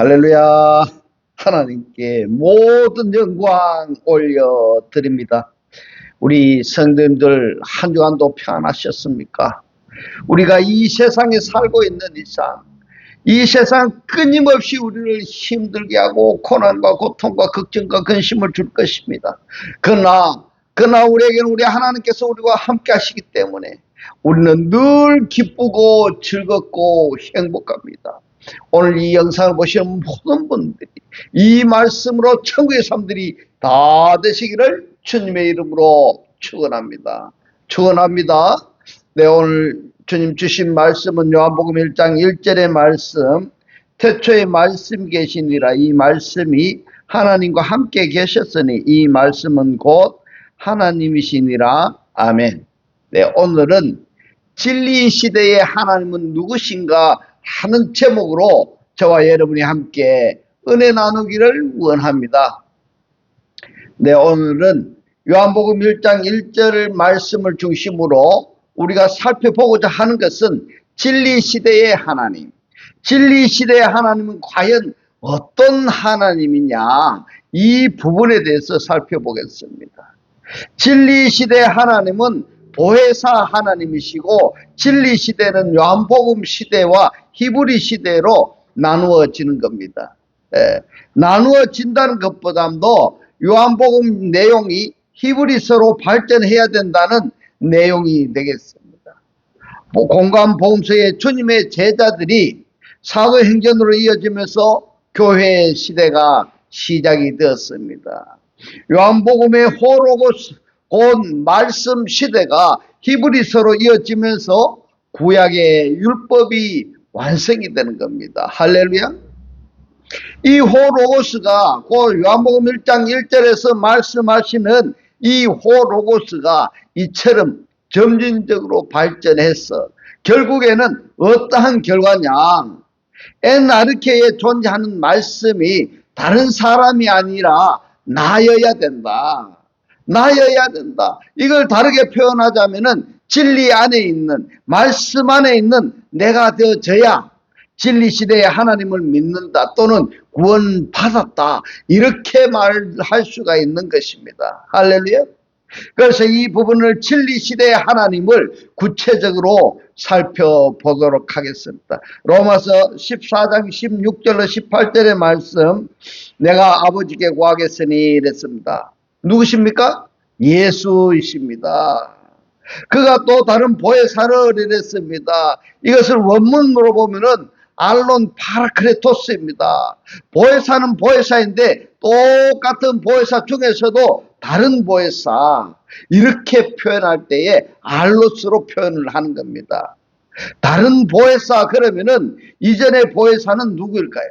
할렐루야. 하나님께 모든 영광 올려드립니다. 우리 성도님들 한 주간도 평안하셨습니까? 우리가 이 세상에 살고 있는 이상, 이 세상 끊임없이 우리를 힘들게 하고 고난과 고통과 걱정과 근심을 줄 것입니다. 그러나 우리에게는 우리 하나님께서 우리와 함께 하시기 때문에 우리는 늘 기쁘고 즐겁고 행복합니다. 오늘 이 영상을 보시는 모든 분들이 이 말씀으로 천국의 사람들이 다 되시기를 주님의 이름으로 축원합니다. 축원합니다. 네, 오늘 주님 주신 말씀은 요한복음 1장 1절의 말씀, 태초에 말씀 계시니라. 이 말씀이 하나님과 함께 계셨으니 이 말씀은 곧 하나님이시니라. 아멘. 네, 오늘은 진리 시대의 하나님은 누구신가 하는 제목으로 저와 여러분이 함께 은혜 나누기를 원합니다. 네, 오늘은 요한복음 1장 1절 말씀을 중심으로 우리가 살펴보고자 하는 것은 진리 시대의 하나님. 진리 시대의 하나님은 과연 어떤 하나님이냐, 이 부분에 대해서 살펴보겠습니다. 진리 시대의 하나님은 보혜사 하나님이시고, 진리 시대는 요한복음 시대와 히브리 시대로 나누어지는 겁니다. 나누어진다는 것보다도 요한복음 내용이 히브리서로 발전해야 된다는 내용이 되겠습니다. 공관복음서의 주님의 제자들이 사도행전으로 이어지면서 교회 시대가 시작이 되었습니다. 요한복음의 호로고스 곧 말씀 시대가 히브리서로 이어지면서 구약의 율법이 완성이 되는 겁니다. 할렐루야. 이 호로고스가 곧 요한복음 1장 1절에서 말씀하시는 이 호로고스가 이처럼 점진적으로 발전해서 결국에는 어떠한 결과냐, 엔아르케에 존재하는 말씀이 다른 사람이 아니라 나여야 된다. 나여야 된다. 이걸 다르게 표현하자면은 진리 안에 있는, 말씀 안에 있는 내가 되어져야 진리 시대에 하나님을 믿는다 또는 구원받았다, 이렇게 말할 수가 있는 것입니다. 할렐루야. 그래서 이 부분을 진리 시대의 하나님을 구체적으로 살펴보도록 하겠습니다. 로마서 14장 16절로 18절의 말씀, 내가 아버지께 구하겠으니 이랬습니다. 누구십니까? 예수이십니다. 그가 또 다른 보혜사를 이랬습니다. 이것을 원문으로 보면은 알론 파라크레토스입니다. 보혜사는 보혜사인데 똑같은 보혜사 중에서도 다른 보혜사, 이렇게 표현할 때에 알로스로 표현을 하는 겁니다. 다른 보혜사 그러면은 이전의 보혜사는 누구일까요?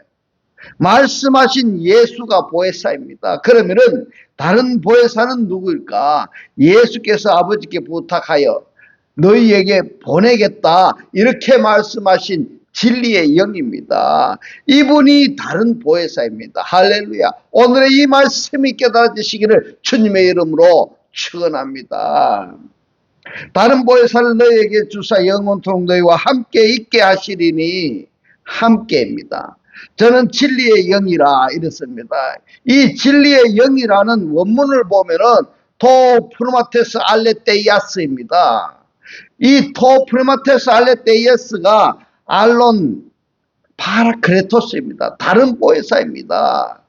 말씀하신 예수가 보혜사입니다. 그러면은 다른 보혜사는 누구일까? 예수께서 아버지께 부탁하여 너희에게 보내겠다, 이렇게 말씀하신 진리의 영입니다. 이분이 다른 보혜사입니다. 할렐루야. 오늘의 이 말씀이 깨달아지시기를 주님의 이름으로 축원합니다. 다른 보혜사를 너희에게 주사 영원토록 너희와 함께 있게 하시리니, 함께입니다. 저는 진리의 영이라 이랬습니다. 이 진리의 영이라는 원문을 보면은 토 프르마테스 알레테이아스입니다. 이 토 프르마테스 알레테이아스가 알론 파라크레토스입니다. 다른 보혜사입니다.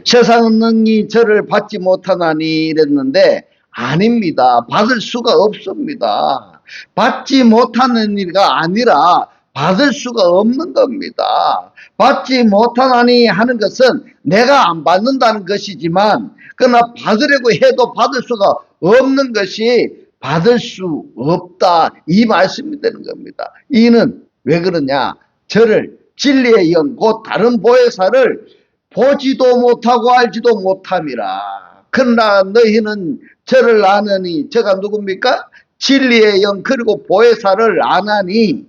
세상은 능히 저를 받지 못하나니 이랬는데 아닙니다. 받을 수가 없습니다. 받지 못하는 일가 아니라 받을 수가 없는 겁니다. 받지 못하나니 하는 것은 내가 안 받는다는 것이지만, 그러나 받으려고 해도 받을 수가 없는 것이 받을 수 없다, 이 말씀이 되는 겁니다. 이는 왜 그러냐, 저를 진리의 영 곧 다른 보혜사를 보지도 못하고 알지도 못함이라. 그러나 너희는 저를 아느니, 저가 누굽니까? 진리의 영 그리고 보혜사를 아나니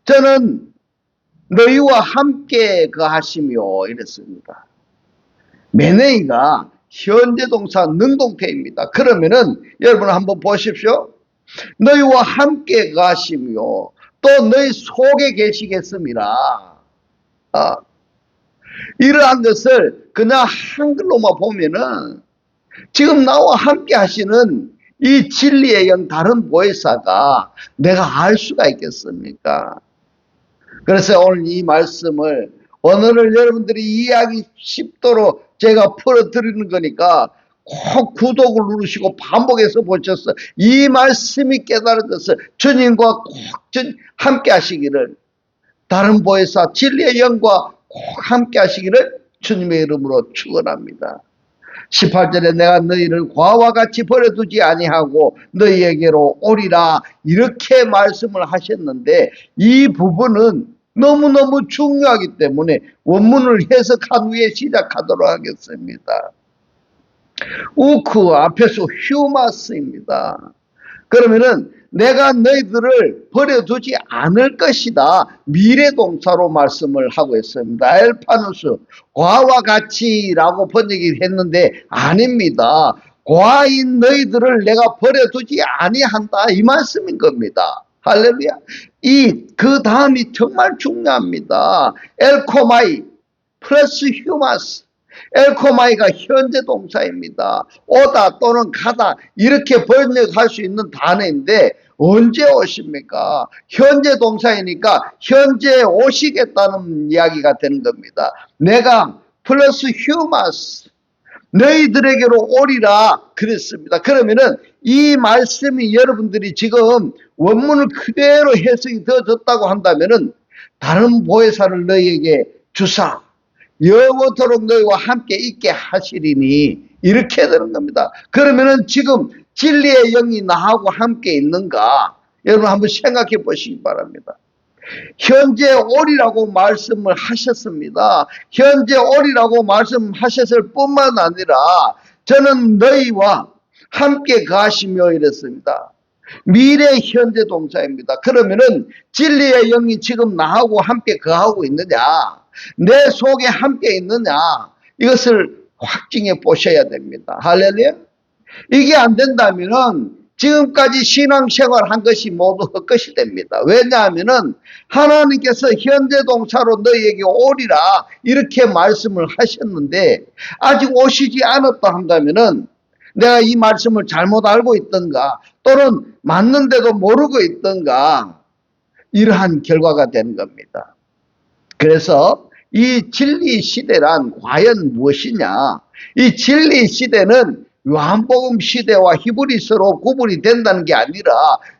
저는 너희와 함께 거하시며 이랬습니다. 메네이가 현재 동사 능동태입니다. 그러면은 여러분 한번 보십시오. 너희와 함께 거하시며 또 너희 속에 계시겠습니다. 이러한 것을 그냥 한글로만 보면은 지금 나와 함께 하시는 이 진리의 영 다른 보혜사가 내가 알 수가 있겠습니까? 그래서 오늘 이 말씀을 오늘을 여러분들이 이해하기 쉽도록 제가 풀어드리는 거니까 꼭 구독을 누르시고 반복해서 보셔서 이 말씀이 깨달아져서 주님과 꼭 함께 하시기를, 다른 보혜사 진리의 영과 꼭 함께 하시기를 주님의 이름으로 축원합니다. 18절에 내가 너희를 과와 같이 버려두지 아니하고 너희에게로 오리라, 이렇게 말씀을 하셨는데 이 부분은 너무너무 중요하기 때문에 원문을 해석한 후에 시작하도록 하겠습니다. 우크 앞에서 휴마스입니다. 그러면은 내가 너희들을 버려두지 않을 것이다, 미래동사로 말씀을 하고 있습니다. 엘파누스, 과와 같이라고 번역이 했는데 아닙니다. 과인 너희들을 내가 버려두지 아니한다, 이 말씀인 겁니다. 할렐루야. 그 다음이 정말 중요합니다. 엘코마이 플러스 휴마스. 엘코마이가 현재 동사입니다. 오다 또는 가다 이렇게 번역할 수 있는 단어인데 언제 오십니까? 현재 동사이니까 현재 오시겠다는 이야기가 되는 겁니다. 내가 플러스 휴마스, 너희들에게로 오리라 그랬습니다. 그러면은 이 말씀이 여러분들이 지금 원문을 그대로 해석이 되어졌다고 한다면은 다른 보혜사를 너희에게 주사 영원토록 너희와 함께 있게 하시리니, 이렇게 되는 겁니다. 그러면은 지금 진리의 영이 나하고 함께 있는가? 여러분 한번 생각해 보시기 바랍니다. 현재 오리라고 말씀을 하셨습니다. 현재 오리라고 말씀하셨을 뿐만 아니라 저는 너희와 함께 가시며 이랬습니다. 미래 현재 동사입니다. 그러면은 진리의 영이 지금 나하고 함께 거하고 있느냐, 내 속에 함께 있느냐, 이것을 확증해 보셔야 됩니다. 할렐루야. 이게 안 된다면은 지금까지 신앙생활 한 것이 모두 헛것이 됩니다. 왜냐하면은 하나님께서 현재 동사로 너희에게 오리라 이렇게 말씀을 하셨는데 아직 오시지 않았다 한다면은 내가 이 말씀을 잘못 알고 있던가, 또는 맞는데도 모르고 있던가, 이러한 결과가 되는 겁니다. 그래서 이 진리 시대란 과연 무엇이냐? 이 진리 시대는 요한복음 시대와 히브리서로 구분이 된다는 게 아니라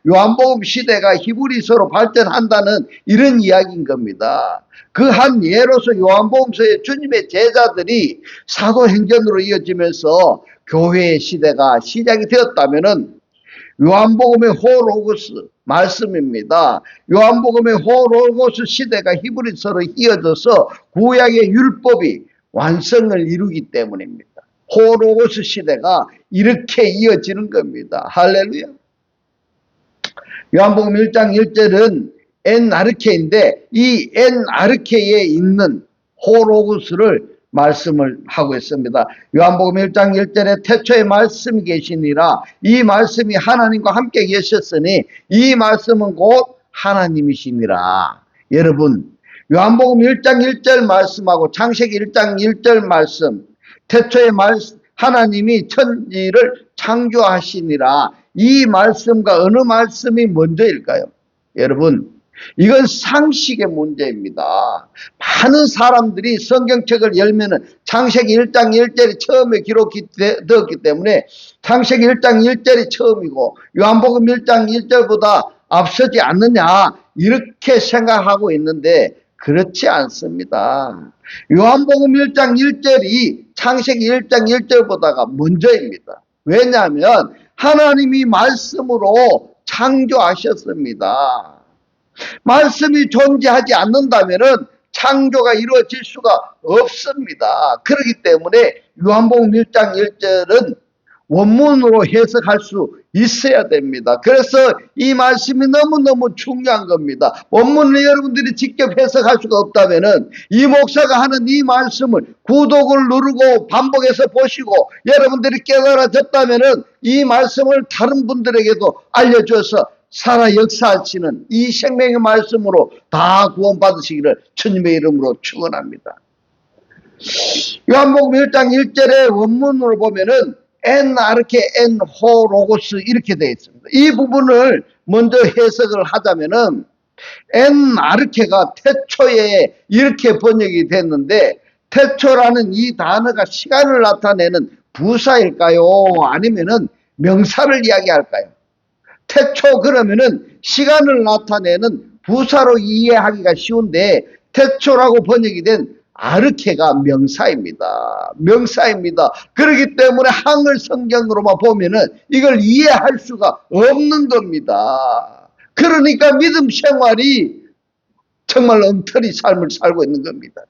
요한복음 시대가 히브리서로 발전한다는 이런 이야기인 겁니다. 그 한 예로서 요한복음서의 주님의 제자들이 사도행전으로 이어지면서 교회의 시대가 시작이 되었다면은 요한복음의 호로고스 말씀입니다. 요한복음의 호로고스 시대가 히브리서로 이어져서 구약의 율법이 완성을 이루기 때문입니다. 호로고스 시대가 이렇게 이어지는 겁니다. 할렐루야. 요한복음 1장 1절은 엔아르케인데 이 엔아르케에 있는 호로고스를 말씀을 하고 있습니다. 요한복음 1장 1절에 태초에 말씀이 계시니라, 이 말씀이 하나님과 함께 계셨으니 이 말씀은 곧 하나님이시니라. 여러분, 요한복음 1장 1절 말씀하고 창세기 1장 1절 말씀, 태초에 하나님이 천지를 창조하시니라, 이 말씀과 어느 말씀이 먼저일까요? 여러분, 이건 상식의 문제입니다. 많은 사람들이 성경책을 열면은 창세기 1장 1절이 처음에 기록이 되었기 때문에 창세기 1장 1절이 처음이고 요한복음 1장 1절보다 앞서지 않느냐, 이렇게 생각하고 있는데 그렇지 않습니다. 요한복음 1장 1절이 창세기 1장 1절보다가 먼저입니다. 왜냐하면 하나님이 말씀으로 창조하셨습니다. 말씀이 존재하지 않는다면 창조가 이루어질 수가 없습니다. 그렇기 때문에 요한복음 1장 1절은 원문으로 해석할 수 있어야 됩니다. 그래서 이 말씀이 너무너무 중요한 겁니다. 원문을 여러분들이 직접 해석할 수가 없다면 이 목사가 하는 이 말씀을 구독을 누르고 반복해서 보시고 여러분들이 깨달아졌다면 이 말씀을 다른 분들에게도 알려줘서 살아 역사하시는 이 생명의 말씀으로 다 구원받으시기를 주님의 이름으로 축원합니다. 요한복음 1장 1절의 원문을 보면은 엔 아르케 엔 호 로고스 이렇게 되어 있습니다. 이 부분을 먼저 해석을 하자면은 엔 아르케가 태초에 이렇게 번역이 됐는데, 태초라는 이 단어가 시간을 나타내는 부사일까요? 아니면은 명사를 이야기할까요? 태초 그러면은 시간을 나타내는 부사로 이해하기가 쉬운데, 태초라고 번역이 된 아르케가 명사입니다. 명사입니다. 그렇기 때문에 한글 성경으로만 보면은 이걸 이해할 수가 없는 겁니다. 그러니까 믿음 생활이 정말 엉터리 삶을 살고 있는 겁니다.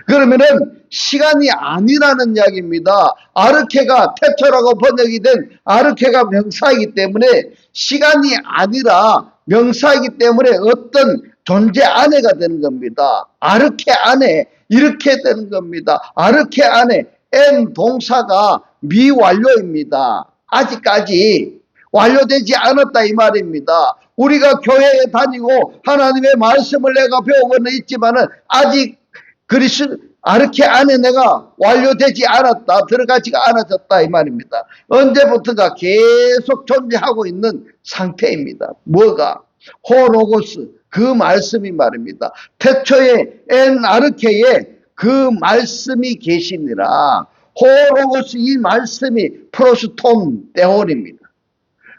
그러면은 시간이 아니라는 이야기입니다. 아르케가 태초라고 번역이 된 아르케가 명사이기 때문에 시간이 아니라 명사이기 때문에 어떤 존재 안에가 되는 겁니다. 아르케 안에 이렇게 되는 겁니다. 아르케 안에 엔 동사가 미완료입니다. 아직까지 완료되지 않았다 이 말입니다. 우리가 교회에 다니고 하나님의 말씀을 내가 배우고는 있지만은 아직 아르케 안에 내가 완료되지 않았다, 들어가지가 않아졌다 이 말입니다. 언제부터가 계속 존재하고 있는 상태입니다. 뭐가? 호로고스, 그 말씀이 말입니다. 태초에 엔 아르케에 그 말씀이 계시니라. 호로고스, 이 말씀이 프로스톤 데온입니다.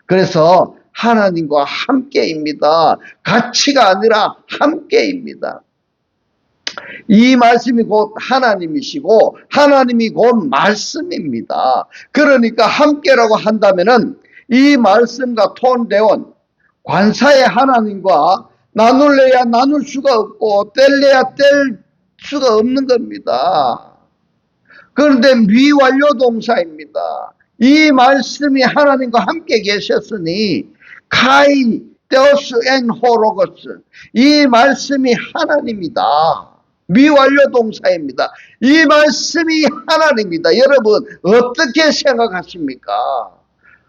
그래서 하나님과 함께입니다. 같이가 아니라 함께입니다. 이 말씀이 곧 하나님이시고 하나님이 곧 말씀입니다. 그러니까 함께라고 한다면은 이 말씀과 톤데온, 관사의 하나님과 나눌래야 나눌 수가 없고 뗄래야 뗄 수가 없는 겁니다. 그런데 미완료 동사입니다. 이 말씀이 하나님과 함께 계셨으니 카이 데오스 엔 호로고스, 이 말씀이 하나님이다. 미완료 동사입니다. 이 말씀이 하나님이다. 여러분 어떻게 생각하십니까?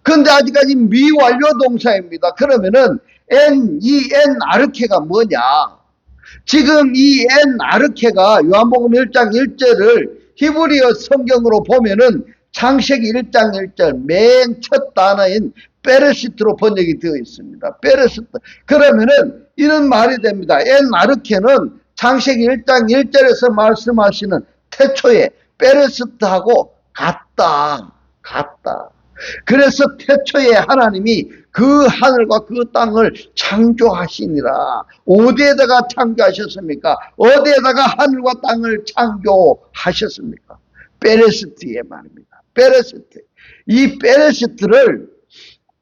그런데 아직까지 미완료 동사입니다. 그러면은 이 엔 아르케가 뭐냐? 지금 이 엔 아르케가 요한복음 1장 1절을 히브리어 성경으로 보면은 창세기 1장 1절 맨 첫 단어인 베르시트로 번역이 되어 있습니다. 베르시트. 그러면은 이런 말이 됩니다. 엔 아르케는 창세기 1장 1절에서 말씀하시는 태초에 베르시트하고 같다. 그래서 태초에 하나님이 그 하늘과 그 땅을 창조하시니라. 어디에다가 창조하셨습니까? 어디에다가 하늘과 땅을 창조하셨습니까? 베레시트의 말입니다. 베레시트. 이 베레시트를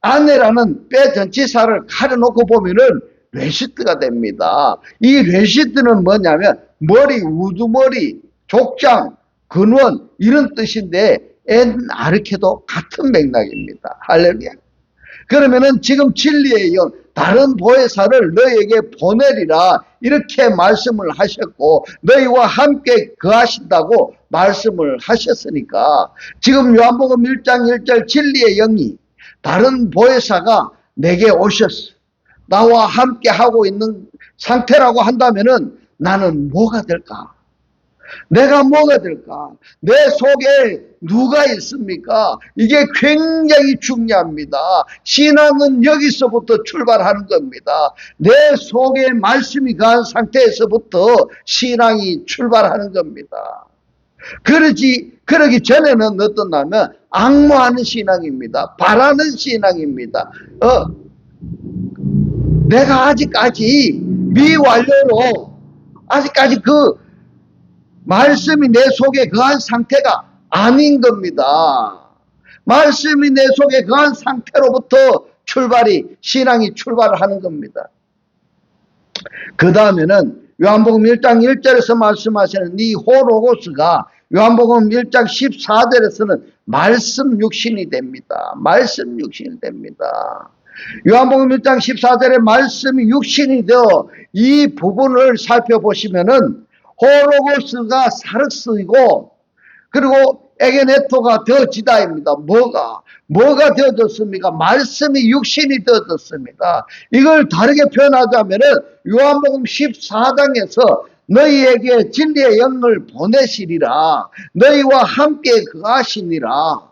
아내라는 빼 전치사를 가려놓고 보면은 레시트가 됩니다. 이 레시트는 뭐냐면 머리, 우두머리, 족장, 근원 이런 뜻인데 엔 아르케도 같은 맥락입니다. 할렐루야. 그러면은 지금 진리의 영, 다른 보혜사를 너희에게 보내리라 이렇게 말씀을 하셨고 너희와 함께 거하신다고 말씀을 하셨으니까 지금 요한복음 1장 1절 진리의 영이 다른 보혜사가 내게 오셨어. 나와 함께 하고 있는 상태라고 한다면은 나는 뭐가 될까? 내가 뭐가 될까? 내 속에 누가 있습니까? 이게 굉장히 중요합니다. 신앙은 여기서부터 출발하는 겁니다. 내 속에 말씀이 가한 상태에서부터 신앙이 출발하는 겁니다. 그러기 전에는 어떠냐면 앙모하는 신앙입니다. 바라는 신앙입니다. 내가 아직까지 미완료로 아직까지 그 말씀이 내 속에 거한 상태가 아닌 겁니다. 말씀이 내 속에 거한 상태로부터 신앙이 출발을 하는 겁니다. 그 다음에는 요한복음 1장 1절에서 말씀하시는 이 호로고스가 요한복음 1장 14절에서는 말씀 육신이 됩니다. 말씀 육신이 됩니다. 요한복음 1장 14절에 말씀이 육신이 되어 이 부분을 살펴보시면은 호로고스가 사르스이고 그리고 에게네토가 되어지다입니다. 뭐가 되어졌습니까? 말씀이 육신이 되어졌습니다. 이걸 다르게 표현하자면은 요한복음 14장에서 너희에게 진리의 영을 보내시리라. 너희와 함께 거하시니라.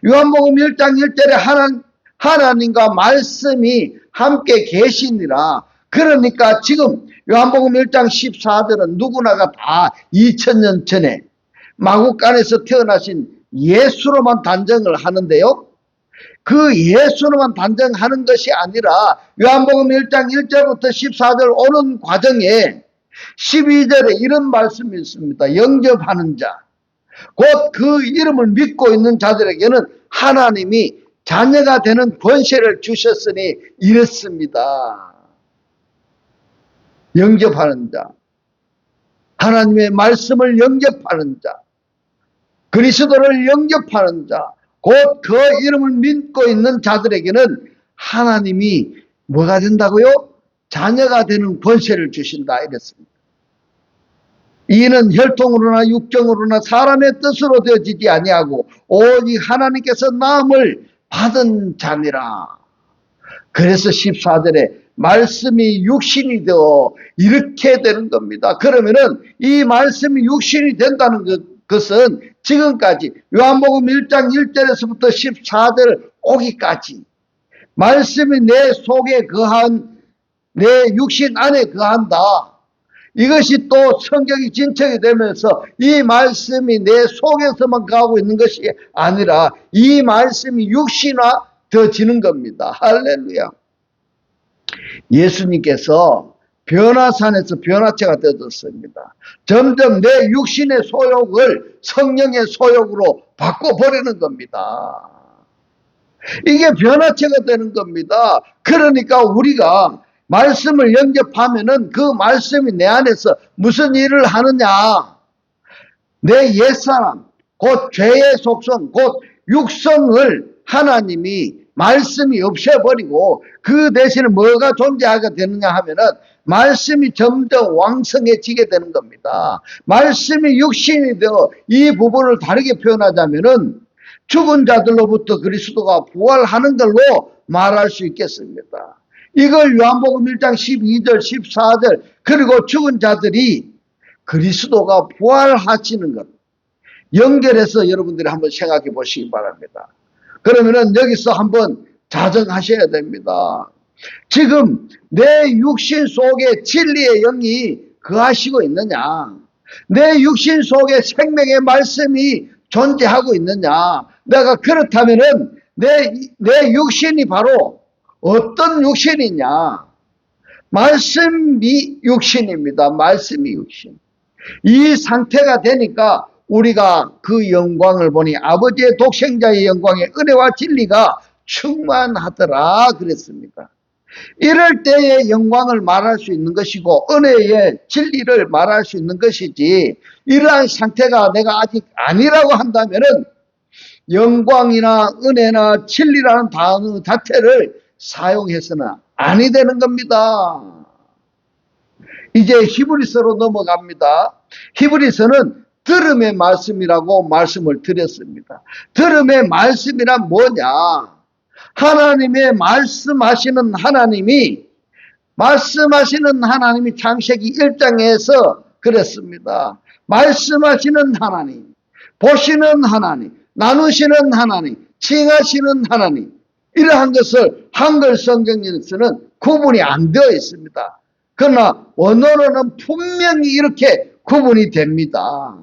요한복음 1장 1절에 하나님과 말씀이 함께 계시니라. 그러니까 지금 요한복음 1장 14절은 누구나가 다 2000년 전에 마구간에서 태어나신 예수로만 단정을 하는데요. 그 예수로만 단정하는 것이 아니라 요한복음 1장 1절부터 14절 오는 과정에 12절에 이런 말씀이 있습니다. 영접하는 자, 곧 그 이름을 믿고 있는 자들에게는 하나님이 자녀가 되는 권세를 주셨으니 이렇습니다. 영접하는 자, 하나님의 말씀을 영접하는 자, 그리스도를 영접하는 자, 곧 그 이름을 믿고 있는 자들에게는 하나님이 뭐가 된다고요? 자녀가 되는 권세를 주신다 이랬습니다. 이는 혈통으로나 육정으로나 사람의 뜻으로 되어지지 아니하고 오직 하나님께서 나음을 받은 자니라. 그래서 14절에 말씀이 육신이 되어 이렇게 되는 겁니다. 그러면은 이 말씀이 육신이 된다는 것은 지금까지 요한복음 1장 1절에서부터 14절 오기까지 말씀이 내 속에 거한, 내 육신 안에 거한다. 이것이 또 성경이 진척이 되면서 이 말씀이 내 속에서만 거하고 있는 것이 아니라 이 말씀이 육신화되어지는 겁니다. 할렐루야. 예수님께서 변화산에서 변화체가 되어졌습니다. 점점 내 육신의 소욕을 성령의 소욕으로 바꿔버리는 겁니다. 이게 변화체가 되는 겁니다. 그러니까 우리가 말씀을 영접하면은 그 말씀이 내 안에서 무슨 일을 하느냐? 내 옛사람, 곧 죄의 속성, 곧 육성을 하나님이 말씀이 없애버리고 그 대신에 뭐가 존재하게 되느냐 하면은 말씀이 점점 왕성해지게 되는 겁니다. 말씀이 육신이 되어 이 부분을 다르게 표현하자면은 죽은 자들로부터 그리스도가 부활하는 걸로 말할 수 있겠습니다. 이걸 요한복음 1장 12절 14절 그리고 죽은 자들이 그리스도가 부활하시는 것 연결해서 여러분들이 한번 생각해 보시기 바랍니다. 그러면은 여기서 한번 자정하셔야 됩니다. 지금 내 육신 속에 진리의 영이 거하시고 있느냐? 내 육신 속에 생명의 말씀이 존재하고 있느냐? 내가 그렇다면은 내 육신이 바로 어떤 육신이냐? 말씀이 육신입니다. 말씀이 육신. 이 상태가 되니까 우리가 그 영광을 보니 아버지의 독생자의 영광의 은혜와 진리가 충만하더라 그랬습니다. 이럴 때의 영광을 말할 수 있는 것이고 은혜의 진리를 말할 수 있는 것이지 이러한 상태가 내가 아직 아니라고 한다면은 영광이나 은혜나 진리라는 단어 자체를 사용해서는 아니 되는 겁니다. 이제 히브리서로 넘어갑니다. 히브리서는 들음의 말씀이라고 말씀을 드렸습니다. 들음의 말씀이란 뭐냐? 하나님의 말씀하시는 하나님이 창세기 1장에서 그랬습니다. 말씀하시는 하나님, 보시는 하나님, 나누시는 하나님, 칭하시는 하나님 이러한 것을 한글 성경에서는 구분이 안 되어 있습니다. 그러나 원어로는 분명히 이렇게 구분이 됩니다.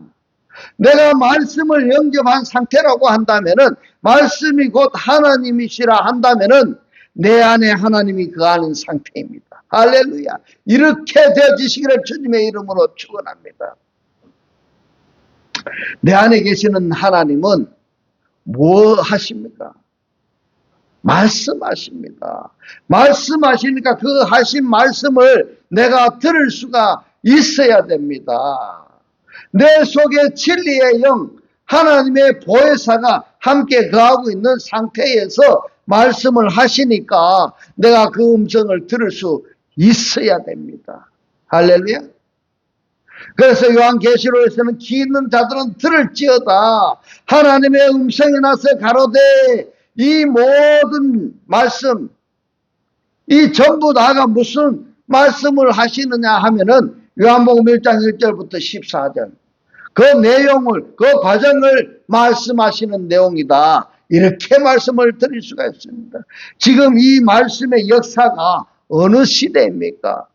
내가 말씀을 영접한 상태라고 한다면은 말씀이 곧 하나님이시라 한다면은 내 안에 하나님이 거하는 상태입니다. 할렐루야. 이렇게 되어지시기를 주님의 이름으로 축원합니다. 내 안에 계시는 하나님은 뭐 하십니까? 말씀하십니다. 말씀하시니까 그 하신 말씀을 내가 들을 수가 있어야 됩니다. 내 속에 진리의 영, 하나님의 보혜사가 함께 거하고 있는 상태에서 말씀을 하시니까 내가 그 음성을 들을 수 있어야 됩니다. 할렐루야. 그래서 요한계시록에서는 귀 있는 자들은 들을지어다. 하나님의 음성이 나서 가로되 이 모든 말씀, 이 전부 다가 무슨 말씀을 하시느냐 하면은 요한복음 1장 1절부터 14절. 그 내용을, 그 과정을 말씀하시는 내용이다. 이렇게 말씀을 드릴 수가 있습니다. 지금 이 말씀의 역사가 어느 시대입니까?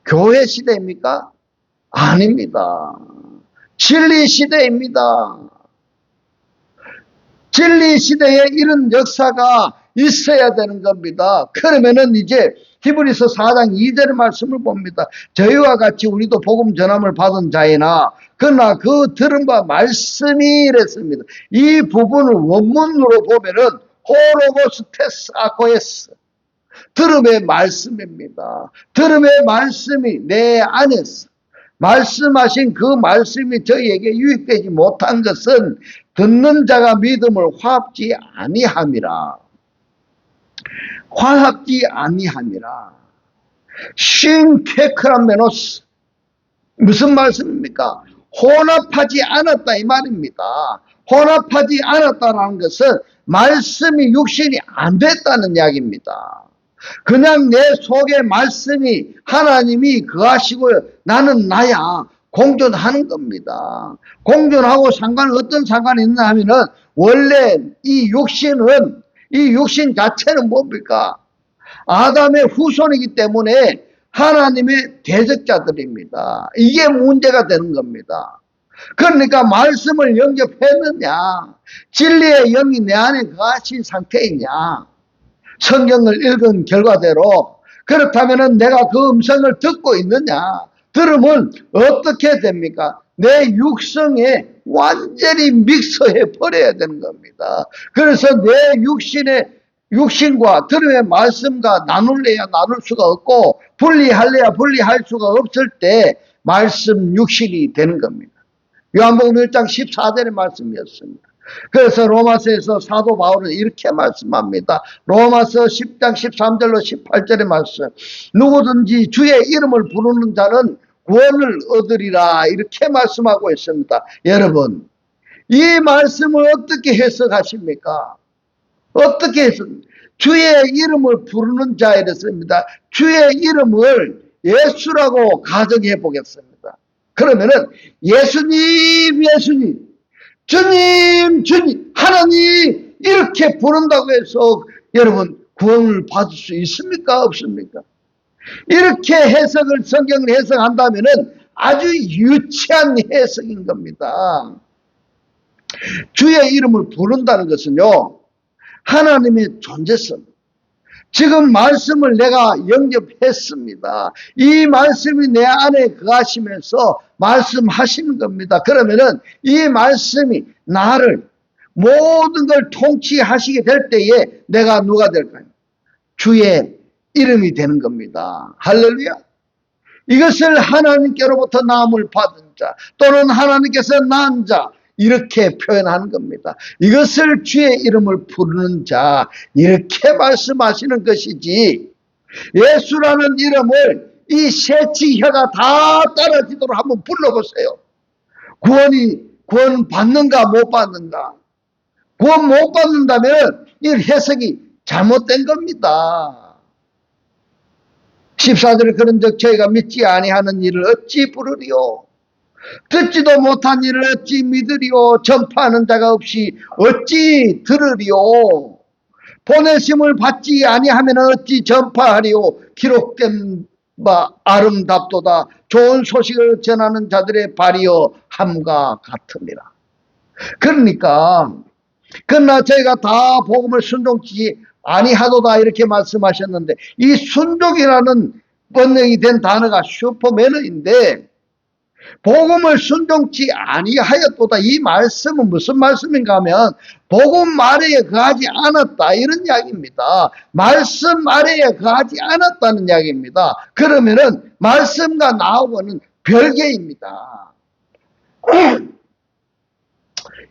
교회 시대입니까? 아닙니다. 진리 시대입니다. 진리 시대에 이런 역사가 있어야 되는 겁니다. 그러면은 이제 히브리서 4장 2절의 말씀을 봅니다. 저희와 같이 우리도 복음 전함을 받은 자이나 그러나 그 들은 바 말씀이 이랬습니다. 이 부분을 원문으로 보면은 호로고스 테스 아코에스 들음의 말씀입니다. 들음의 말씀이 내 안에서 말씀하신 그 말씀이 저희에게 유익되지 못한 것은 듣는 자가 믿음을 화합지 아니함이라. 화합지 아니함이라. 싱케크라메노스 무슨 말씀입니까? 혼합하지 않았다 이 말입니다. 혼합하지 않았다는 것은 말씀이 육신이 안 됐다는 이야기입니다. 그냥 내 속에 말씀이 하나님이 거하시고요. 나는 나야. 공존하는 겁니다. 공존하고 어떤 상관이 있나 하면은 원래 이 육신 자체는 뭡니까? 아담의 후손이기 때문에 하나님의 대적자들입니다. 이게 문제가 되는 겁니다. 그러니까 말씀을 영접했느냐? 진리의 영이 내 안에 거하신 상태이냐? 성경을 읽은 결과대로 그렇다면 내가 그 음성을 듣고 있느냐? 들으면 어떻게 됩니까? 내 육성에 완전히 믹서해 버려야 되는 겁니다. 그래서 내 육신과 들음의 말씀과 나눌래야 나눌 수가 없고 분리할래야 분리할 수가 없을 때 말씀 육신이 되는 겁니다. 요한복음 1장 14절의 말씀이었습니다. 그래서 로마서에서 사도 바울은 이렇게 말씀합니다. 로마서 10장 13절로 18절의 말씀. 누구든지 주의 이름을 부르는 자는 구원을 얻으리라 이렇게 말씀하고 있습니다. 여러분 이 말씀을 어떻게 해석하십니까? 어떻게 해석합니까? 주의 이름을 부르는 자 이랬습니다. 주의 이름을 예수라고 가정해 보겠습니다. 그러면은 예수님 주님 하나님 이렇게 부른다고 해서 여러분 구원을 받을 수 있습니까? 없습니까? 이렇게 성경을 해석한다면은 아주 유치한 해석인 겁니다. 주의 이름을 부른다는 것은요, 하나님의 존재성. 지금 말씀을 내가 영접했습니다. 이 말씀이 내 안에 거하시면서 말씀하시는 겁니다. 그러면은 이 말씀이 나를 모든 걸 통치하시게 될 때에 내가 누가 될까요? 주의 이름이 되는 겁니다. 할렐루야. 이것을 하나님께로부터 나음을 받은 자 또는 하나님께서 낳은 자 이렇게 표현하는 겁니다. 이것을 주의 이름을 부르는 자 이렇게 말씀하시는 것이지 예수라는 이름을 이 셋지혀가 다 따라지도록 한번 불러보세요. 구원 받는가 못 받는가. 구원 못 받는다면 이 해석이 잘못된 겁니다. 14절에 그런즉 저희가 믿지 아니하는 일을 어찌 부르리요? 듣지도 못한 일을 어찌 믿으리요? 전파하는 자가 없이 어찌 들으리요? 보내심을 받지 아니하면 어찌 전파하리요? 기록된 바 아름답도다. 좋은 소식을 전하는 자들의 발이요 함과 같으니라. 그러나 저희가 다 복음을 순종치 아니하도다 이렇게 말씀하셨는데 이 순종이라는 번역이 된 단어가 슈퍼매너인데 복음을 순종치 아니하였도다 이 말씀은 무슨 말씀인가 하면 복음 아래에 거하지 않았다 이런 이야기입니다. 말씀 아래에 거하지 않았다는 이야기입니다. 그러면은 말씀과 나하고는 별개입니다.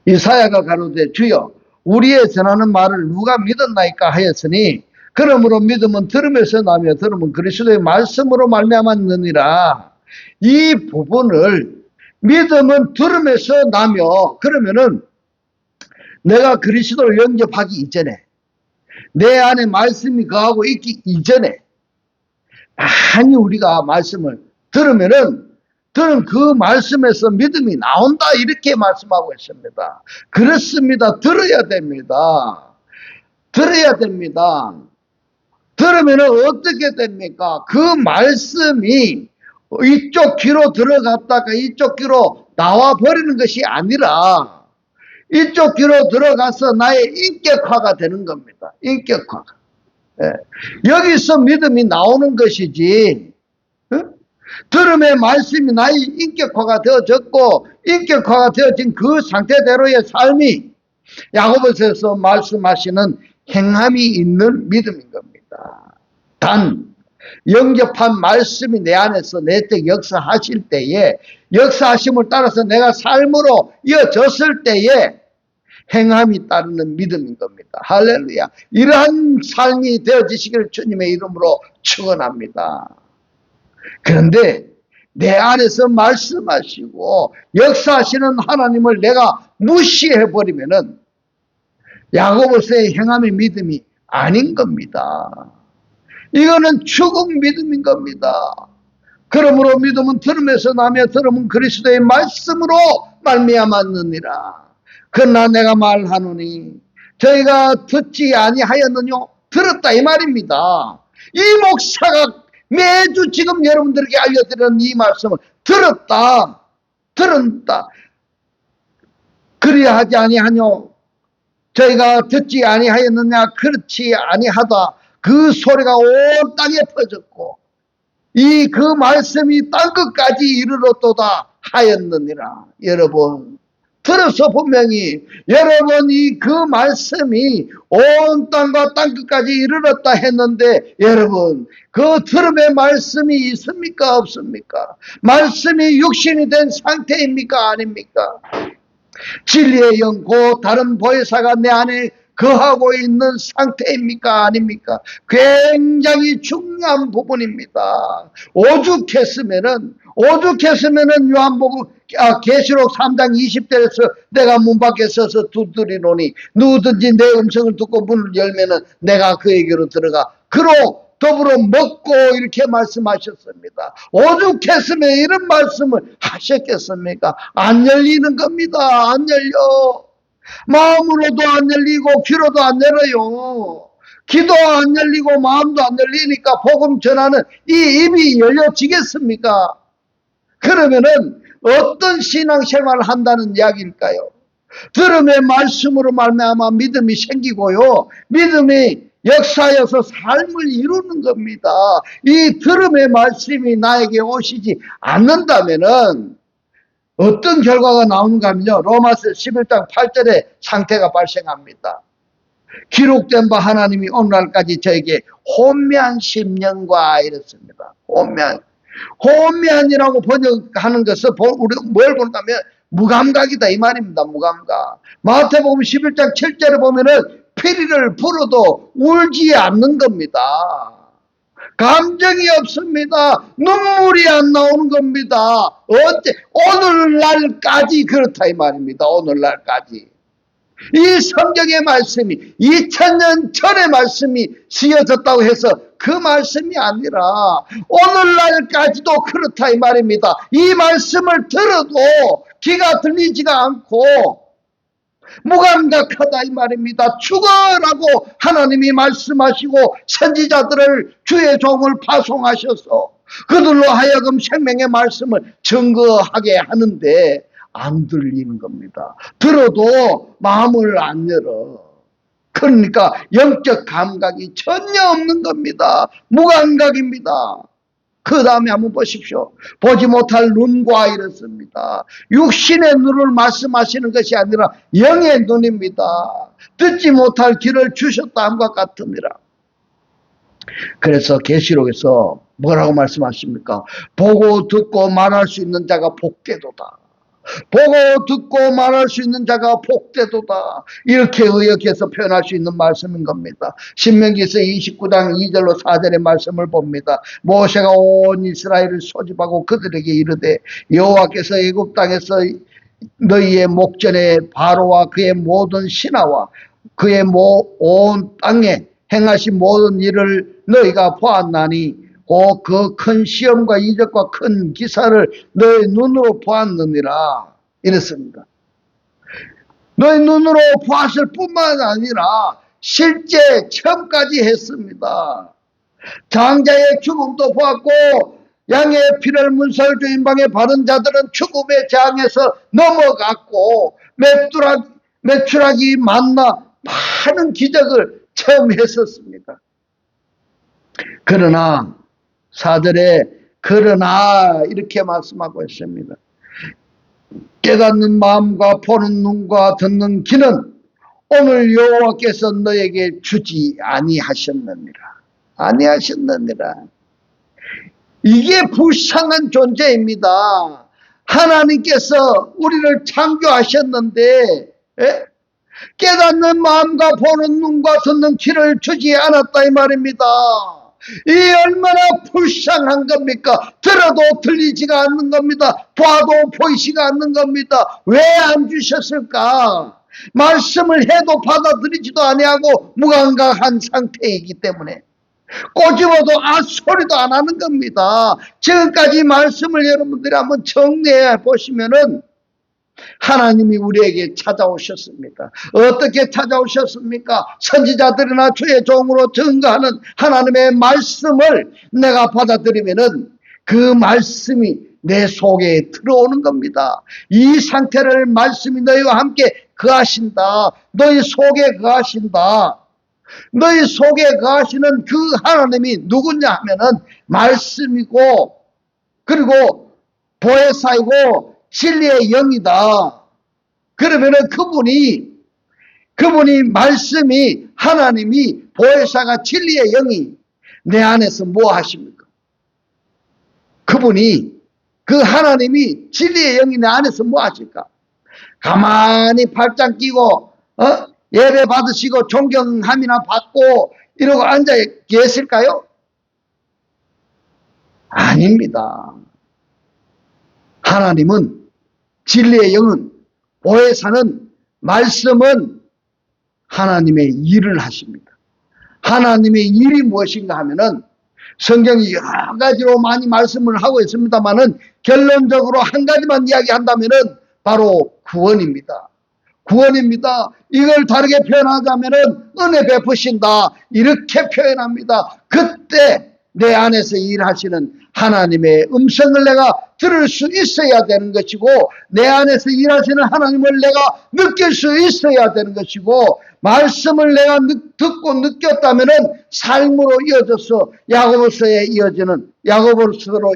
이사야가 가로되 주여 우리의 전하는 말을 누가 믿었나이까 하였으니 그러므로 믿음은 들음에서 나며 들음은 그리스도의 말씀으로 말미암았느니라. 이 부분을 믿음은 들음에서 나며 그러면은 내가 그리스도를 영접하기 이전에 내 안에 말씀이 거하고 있기 이전에 많이 우리가 말씀을 들으면은 들은 그 말씀에서 믿음이 나온다 이렇게 말씀하고 있습니다. 그렇습니다. 들어야 됩니다. 들어야 됩니다. 들으면 어떻게 됩니까? 그 말씀이 이쪽 귀로 들어갔다가 이쪽 귀로 나와 버리는 것이 아니라 이쪽 귀로 들어가서 나의 인격화가 되는 겁니다. 인격화가. 예. 여기서 믿음이 나오는 것이지, 들음의 말씀이 나의 인격화가 되어졌고, 인격화가 되어진 그 상태대로의 삶이 야고보서에서 말씀하시는 행함이 있는 믿음인 겁니다. 단, 영접한 말씀이 내 안에서 내적 역사하실 때에, 역사하심을 따라서 내가 삶으로 이어졌을 때에 행함이 따르는 믿음인 겁니다. 할렐루야. 이러한 삶이 되어지시기를 주님의 이름으로 축원합니다. 그런데 내 안에서 말씀하시고 역사하시는 하나님을 내가 무시해버리면은 야고보서의 행함의 믿음이 아닌 겁니다. 이거는 죽은 믿음인 겁니다. 그러므로 믿음은 들음에서 나며 들음은 그리스도의 말씀으로 말미암았느니라. 그러나 내가 말하노니 저희가 듣지 아니하였느뇨? 들었다 이 말입니다. 이 목사가 매주 지금 여러분들에게 알려드리는 이 말씀을 들었다. 그리하지 아니하뇨? 저희가 듣지 아니하였느냐? 그렇지 아니하다. 그 소리가 온 땅에 퍼졌고 이 그 말씀이 땅끝까지 이르렀도다 하였느니라. 여러분 들어서 분명히 여러분 이 그 말씀이 온 땅과 땅끝까지 이르렀다 했는데 여러분 그 들음의 말씀이 있습니까 없습니까? 말씀이 육신이 된 상태입니까 아닙니까? 진리의 영 곧 다른 보혜사가 내 안에 거하고 있는 상태입니까 아닙니까? 굉장히 중요한 부분입니다. 오죽했으면은 요한복음 계시록 3장 20절에서 내가 문 밖에 서서 두드리노니 누구든지 내 음성을 듣고 문을 열면은 내가 그에게로 들어가 그로 더불어 먹고 이렇게 말씀하셨습니다. 오죽했으면 이런 말씀을 하셨겠습니까? 안 열리는 겁니다. 안 열려. 마음으로도 안 열리고 귀로도 안 열어요. 귀도 안 열리고 마음도 안 열리니까 복음 전하는 이 입이 열려지겠습니까? 그러면은 어떤 신앙생활을 한다는 이야기일까요? 들음의 말씀으로 말미암아 믿음이 생기고요. 믿음이 역사여서 삶을 이루는 겁니다. 이 들음의 말씀이 나에게 오시지 않는다면은 어떤 결과가 나오는가 하면요. 로마서 11장 8절에 상태가 발생합니다. 기록된 바 하나님이 오늘날까지 저에게 혼미한 심령과 이랬습니다. 혼미한이라고 번역하는 것은 우리가 뭘 보는가 하면 무감각이다 이 말입니다. 무감각. 마태복음 11장 7절에 보면은 피리를 불어도 울지 않는 겁니다. 감정이 없습니다. 눈물이 안 나오는 겁니다. 오늘날까지 그렇다 이 말입니다. 오늘날까지. 이 성경의 말씀이 2000년 전의 말씀이 쓰여졌다고 해서 그 말씀이 아니라 오늘날까지도 그렇다 이 말입니다. 이 말씀을 들어도 귀가 들리지가 않고 무감각하다 이 말입니다. 죽어라고 하나님이 말씀하시고 선지자들을 주의 종을 파송하셔서 그들로 하여금 생명의 말씀을 증거하게 하는데 안 들리는 겁니다. 들어도 마음을 안 열어. 그러니까 영적 감각이 전혀 없는 겁니다. 무감각입니다. 그 다음에 한번 보십시오. 보지 못할 눈과 이렇습니다. 육신의 눈을 말씀하시는 것이 아니라 영의 눈입니다. 듣지 못할 귀를 주셨다 함과 같으니라. 그래서 계시록에서 뭐라고 말씀하십니까? 보고 듣고 말할 수 있는 자가 복되도다. 보고 듣고 말할 수 있는 자가 복되도다. 이렇게 의역해서 표현할 수 있는 말씀인 겁니다. 신명기서 29장 2절로 4절의 말씀을 봅니다. 모세가 온 이스라엘을 소집하고 그들에게 이르되 여호와께서 애굽 땅에서 너희의 목전에 바로와 그의 모든 신하와 그의 온 땅에 행하신 모든 일을 너희가 보았나니 그 큰 시험과 이적과 큰 기사를 너의 눈으로 보았느니라 이랬습니다. 너의 눈으로 보았을 뿐만 아니라 실제 체험까지 했습니다. 장자의 죽음도 보았고 양의 피를 문설주 인방에 바른 자들은 죽음의 재앙에서 넘어갔고 메추라기 만나 많은 기적을 체험했었습니다. 그러나 그러나 이렇게 말씀하고 있습니다. 깨닫는 마음과 보는 눈과 듣는 귀는 오늘 여호와께서 너에게 주지 아니하셨느니라. 이게 불쌍한 존재입니다. 하나님께서 우리를 창조하셨는데 깨닫는 마음과 보는 눈과 듣는 귀를 주지 않았다 이 말입니다. 이 얼마나 불쌍한 겁니까? 들어도 들리지가 않는 겁니다. 봐도 보이지가 않는 겁니다. 왜 안 주셨을까? 말씀을 해도 받아들이지도 아니하고 무감각한 상태이기 때문에 꼬집어도 소리도 안 하는 겁니다. 지금까지 말씀을 여러분들이 한번 정리해 보시면은 하나님이 우리에게 찾아오셨습니다. 어떻게 찾아오셨습니까? 선지자들이나 주의 종으로 증거하는 하나님의 말씀을 내가 받아들이면은 그 말씀이 내 속에 들어오는 겁니다. 이 상태를 말씀이 너희와 함께 거하신다. 너희 속에 거하신다. 너희 속에 거하시는 그 하나님이 누구냐 하면은 말씀이고 그리고 보혜사이고 진리의 영이다. 그러면은 그분이 말씀이 하나님이 보혜사가 진리의 영이 내 안에서 뭐 하십니까? 그 하나님이 진리의 영이 내 안에서 뭐 하실까? 가만히 팔짱 끼고 예배 받으시고 존경함이나 받고 이러고 앉아 계실까요? 아닙니다. 하나님은 진리의 영은 보혜사는 말씀은 하나님의 일을 하십니다. 하나님의 일이 무엇인가 하면은 성경이 여러 가지로 많이 말씀을 하고 있습니다만은 결론적으로 한 가지만 이야기한다면은 바로 구원입니다. 이걸 다르게 표현하자면은 은혜 베푸신다. 이렇게 표현합니다. 그때 내 안에서 일하시는 하나님의 음성을 내가 들을 수 있어야 되는 것이고 내 안에서 일하시는 하나님을 내가 느낄 수 있어야 되는 것이고 말씀을 내가 듣고 느꼈다면은 삶으로 이어져서 야고보서로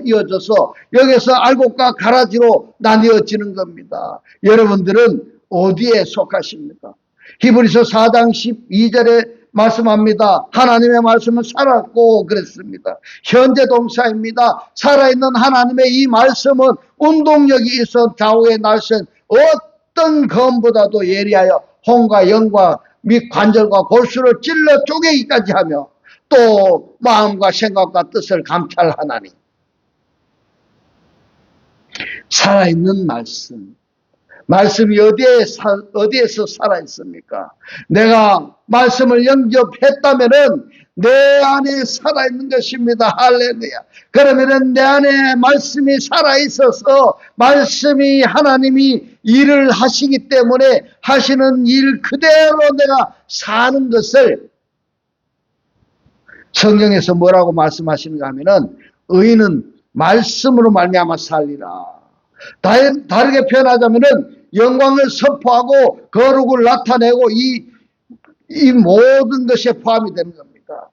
이어져서 여기서 알곡과 가라지로 나뉘어지는 겁니다. 여러분들은 어디에 속하십니까? 히브리서 4장 12절에 말씀합니다. 하나님의 말씀은 살았고 그랬습니다. 현재 동사입니다. 살아있는 하나님의 이 말씀은 운동력이 있어 좌우의 날선 어떤 검보다도 예리하여 혼과 영과 및 관절과 골수를 찔러 쪼개기까지 하며 또 마음과 생각과 뜻을 감찰하나니. 살아있는 말씀이 어디에서 살아있습니까? 내가 말씀을 영접했다면은 내 안에 살아있는 것입니다. 할렐루야. 그러면은 내 안에 말씀이 살아있어서 말씀이 하나님이 일을 하시기 때문에 하시는 일 그대로 내가 사는 것을 성경에서 뭐라고 말씀하시는가 하면은 의인은 말씀으로 말미암아 살리라. 다르게 표현하자면은 영광을 선포하고 거룩을 나타내고 이 모든 것에 포함이 되는 겁니다.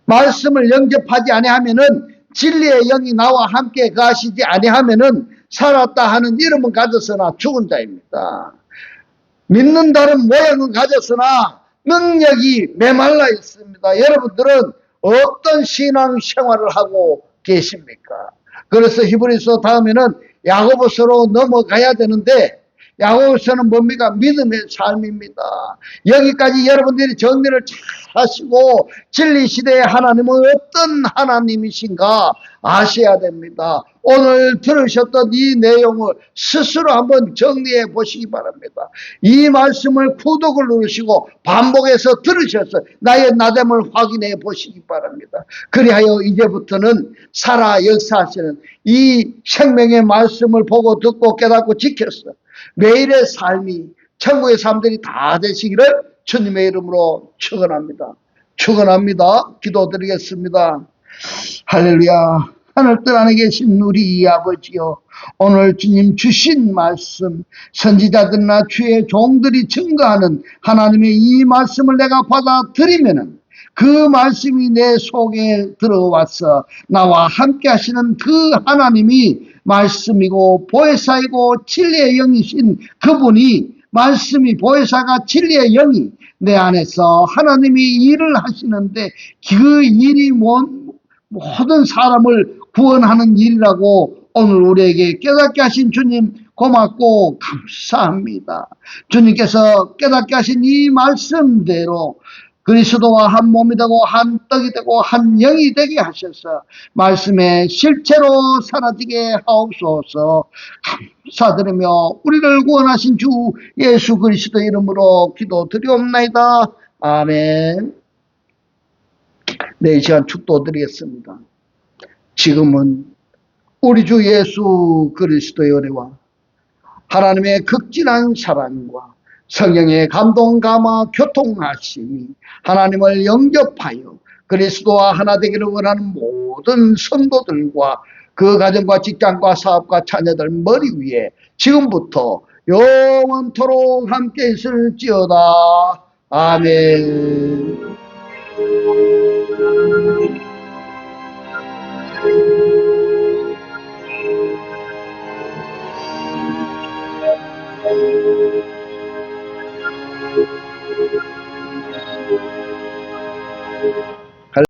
말씀을 영접하지 아니하면은 진리의 영이 나와 함께 가시지 아니하면은 살았다 하는 이름은 가졌으나 죽은 자입니다. 믿는다는 모양은 가졌으나 능력이 메말라 있습니다. 여러분들은 어떤 신앙 생활을 하고 계십니까? 그래서 히브리서 다음에는 야고보서로 넘어가야 되는데 야고보서는 뭡니까? 믿음의 삶입니다. 여기까지 여러분들이 정리를 잘 하시고 진리 시대의 하나님은 어떤 하나님이신가 아셔야 됩니다. 오늘 들으셨던 이 내용을 스스로 한번 정리해 보시기 바랍니다. 이 말씀을 구독을 누르시고 반복해서 들으셔서 나의 나됨을 확인해 보시기 바랍니다. 그리하여 이제부터는 살아 역사하시는 이 생명의 말씀을 보고 듣고 깨닫고 지켰어. 매일의 삶이 천국의 사람들이 다 되시기를 주님의 이름으로 축원합니다. 축원합니다. 기도드리겠습니다. 할렐루야. 하늘뜰 안에 계신 우리 아버지여, 오늘 주님 주신 말씀, 선지자들이나 주의 종들이 증거하는 하나님의 이 말씀을 내가 받아들이면은 그 말씀이 내 속에 들어와서 나와 함께 하시는 그 하나님이 말씀이고 보혜사이고 진리의 영이신 그분이, 말씀이 보혜사가 진리의 영이 내 안에서 하나님이 일을 하시는데 그 일이 모든 사람을 구원하는 일이라고 오늘 우리에게 깨닫게 하신 주님 고맙고 감사합니다. 주님께서 깨닫게 하신 이 말씀대로 그리스도와 한 몸이 되고 한 떡이 되고 한 영이 되게 하셔서 말씀의 실체로 사라지게 하옵소서. 감사드리며 우리를 구원하신 주 예수 그리스도 이름으로 기도드리옵나이다. 아멘. 네, 이 시간 축도드리겠습니다. 지금은 우리 주 예수 그리스도의 은혜와 하나님의 극진한 사랑과 성령의 감동 감화 교통하심이 하나님을 영접하여 그리스도와 하나 되기를 원하는 모든 성도들과 그 가정과 직장과 사업과 자녀들 머리 위에 지금부터 영원토록 함께 있을지어다. 아멘.